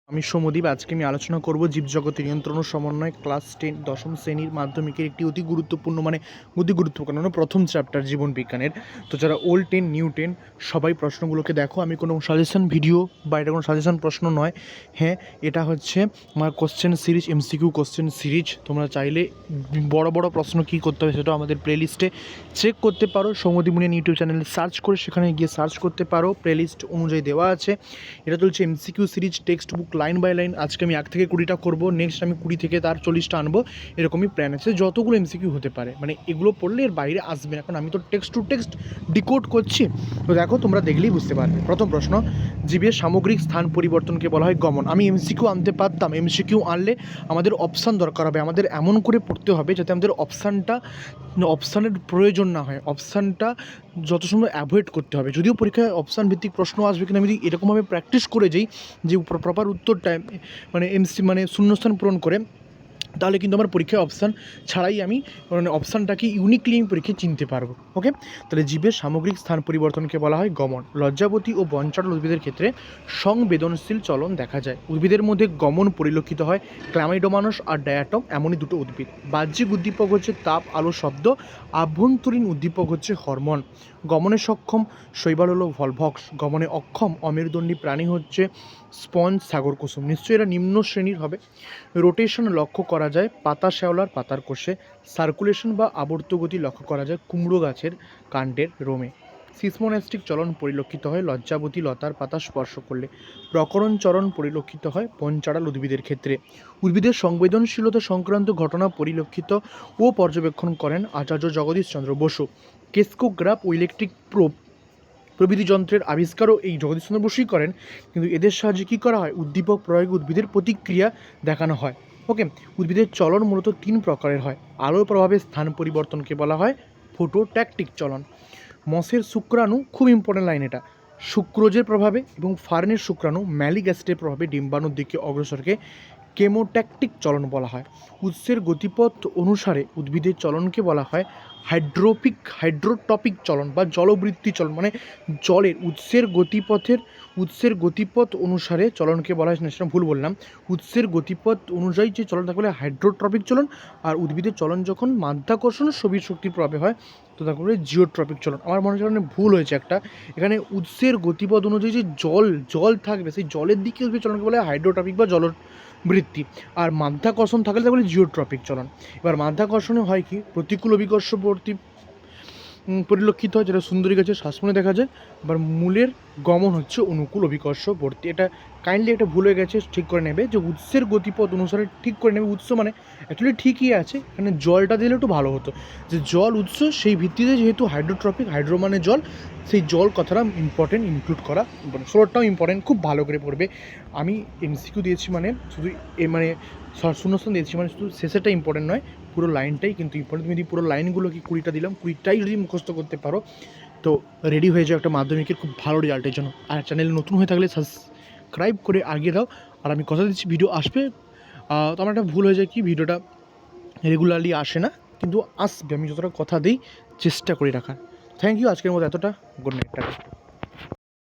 আমি সৌম্যদীপ। আজকে আমি আলোচনা করব জীবজগতের নিয়ন্ত্রণ ও সমন্বয় ক্লাস 10 দশম শ্রেণীর মাধ্যমিকের একটি অতি গুরুত্বপূর্ণ প্রথম চ্যাপ্টার জীবন বিজ্ঞানের। তো যারা ওল্ড 10 নিউ 10 সবাই প্রশ্নগুলোকে দেখো। আমি কোনো সাজেশন ভিডিও বা এটা কোনো সাজেশন প্রশ্ন নয়। হ্যাঁ, এটা হচ্ছে আমার question series, MCQ question series. তোমরা চাইলে বড় বড় প্রশ্ন কী করতে হবে সেটা আমাদের প্লেলিস্টে চেক করতে পারো। সৌম্যদীপ মুনিয়ান ইউটিউব চ্যানেলে সার্চ করে সেখানে গিয়ে সার্চ করতে পারো, প্লেলিস্ট অনুযায়ী দেওয়া আছে। এটা চলছে MCQ series, textbook line by line. আজকে আমি 1 থেকে 20টা করবো, নেক্সট আমি 20 থেকে তার 40টা আনবো, এরকমই প্ল্যান আছে। যতগুলো এমসিকিউ হতে পারে, মানে এগুলো পড়লে এর বাইরে আসবে না, কারণ আমি তো টেক্সট টু টেক্সট ডিকোড করছি। তো দেখো, তোমরা দেখলেই বুঝতে পারবে। প্রথম প্রশ্ন, জীবের সামগ্রিক স্থান পরিবর্তনকে বলা হয় গমন। আমি এমসিকিউ আনতে পারতাম, এমসিকিউ আনলে আমাদের অপশান দরকার হবে, আমাদের এমন করে পড়তে হবে যাতে আমাদের অপশানের প্রয়োজন না হয়, অপশানটা যত সময় অ্যাভয়েড করতে হবে। যদিও পরীক্ষায় অপশান ভিত্তিক প্রশ্ন আসবে, কিন্তু আমি যদি এরকমভাবে প্র্যাকটিস করে যাই যে প্রপার উত্তরটা মানে শূন্যস্থান পূরণ করে, তাহলে কিন্তু আমার পরীক্ষায় অপশান ছাড়াই আমি অপশানটাকে ইউনিকলি আমি পরীক্ষায় চিনতে পারবো। ওকে, তাহলে জীবের সামগ্রিক স্থান পরিবর্তনকে বলা হয় গমন। লজ্জাবতী ও বনচাটল উদ্ভিদের ক্ষেত্রে সংবেদনশীল চলন দেখা যায়। উদ্ভিদের মধ্যে গমন পরিলক্ষিত হয় ক্ল্যামাইডোমানস আর ডায়াটম, এমনই দুটো উদ্ভিদ। বাহ্যিক উদ্দীপক হচ্ছে তাপ, আলো, শব্দ। আভ্যন্তরীণ উদ্দীপক হচ্ছে হরমোন। গমনে সক্ষম শৈবাল হলো ভলভক্স। গমনে অক্ষম অমেরুদণ্ডী প্রাণী হচ্ছে স্পঞ্জ, সাগর কুসুম। নিশ্চয়ই এরা নিম্ন শ্রেণীর হবে। রোটেশন লক্ষ্য করা যায় পাতা শ্যাওলার পাতার কোষে। সার্কুলেশন বা আবর্তগতি লক্ষ্য করা যায় কুমড়ো গাছের কাণ্ডের রোমে। সিসমোনাস্টিক চলন পরিলক্ষিত হয় লজ্জাবতী লতার পাতা স্পর্শ করলে। প্রকরণ চলন পরিলক্ষিত হয় বনচাড়াল উদ্ভিদের ক্ষেত্রে। উদ্ভিদের সংবেদনশীলতা সংক্রান্ত ঘটনা পরিলক্ষিত ও পর্যবেক্ষণ করেন আচার্য জগদীশ চন্দ্র বসু। কেসকোগ্রাফ ও ইলেকট্রিক প্রোব প্রভৃতি যন্ত্রের আবিষ্কারও এই জগদীশচন্দ্র বসুই করেন। কিন্তু এদের সাহায্যে কী করা হয়? উদ্দীপক প্রয়োগে উদ্ভিদের প্রতিক্রিয়া দেখানো হয়। ওকে, উদ্ভিদের চলন মূলত 3 প্রকারের হয়। আলোর প্রভাবে স্থান পরিবর্তনকে বলা হয় ফোটোট্যাকটিক চলন। মসের শুক্রাণু, খুব ইম্পর্টেন্ট লাইন এটা, শুক্রোজের প্রভাবে এবং ফার্নের শুক্রাণু ম্যালিক অ্যাসিডের প্রভাবে ডিম্বাণুর দিকে অগ্রসরকে কেমোট্যাকটিক চলন বলা হয়। উৎসের গতিপথ অনুসারে উদ্ভিদের চলনকে বলা হয় হাইড্রোটপিক চলন বা জলবৃত্তি চলন। মানে জলের উৎসের গতিপথ অনুসারে চলনকে বলা হয়, সেটা ভুল বললাম, উৎসের গতিপথ অনুযায়ী যে চলন তাকে বলে হাইড্রোট্রপিক চলন। আর উদ্ভিদের চলন যখন মাধ্যাকর্ষণ ও স্থবির শক্তির প্রভাবে হয় তো তাকে বলে জিওট্রপিক চলন। আমার মনে হয় ভুল হয়েছে একটা, এখানে উৎসের গতিপথ অনুযায়ী যে জল থাকবে সেই জলের দিকে উদ্ভিদ চলনকে বলে হাইড্রোট্রপিক বা বৃত্তি। আর মাধ্যাকর্ষণ থাকলে তা বলে জিওট্রপিক চলন। এবার মাধ্যাকর্ষণে হয় কি, প্রতিকূল অভিকর্ষবর্তী পরিলক্ষিত হয়, যেটা সুন্দরী গাছের শ্বাসমূলে দেখা যায়। আবার মূলের গমন হচ্ছে অনুকূল অভিকর্ষবর্তী। এটা কাইন্ডলি একটা ভুল হয়ে গেছে, ঠিক করে নেবে যে উৎসের গতিপথ অনুসারে ঠিক করে নেবে। উৎস মানে অ্যাকচুয়ালি ঠিকই আছে, এখানে জলটা দিলে একটু ভালো হতো, যে জল উৎস সেই ভিত্তিতে, যেহেতু হাইড্রোট্রপিক, হাইড্রো মানে জল, সেই জল কথাটা ইম্পর্টেন্ট ইনক্লুড করা ইম্পর্টেন্ট। ষোলোটাও ইম্পর্টেন্ট, খুব ভালো করে পড়বে। আমি এমসিকিউ দিয়েছি মানে শুধু শূন্যস্থান দিয়েছি, মানে শুধু শেষেরটা ইম্পর্টেন্ট নয়, পুরো লাইনটাই কিন্তু ইম্পর্টেন্ট। তুমি যদি পুরো লাইনগুলো কি 20টা দিলাম, 20টাই যদি মুখস্থ করতে পারো তো রেডি হয়ে যাও একটা মাধ্যমিকের খুব ভালো রেজাল্টের জন্য। আর চ্যানেল নতুন হয়ে থাকলে সাবস্ক্রাইব করে আগিয়ে দাও। আর আমি কথা দিচ্ছি ভিডিও আসবে। তো আমার একটা ভুল হয়ে যায় কি, ভিডিওটা রেগুলারলি আসে না, কিন্তু আসবে, আমি যতটা কথা দিই চেষ্টা করি রাখার। থ্যাংক ইউ, আজকের মতো এতটা। Good night, tata.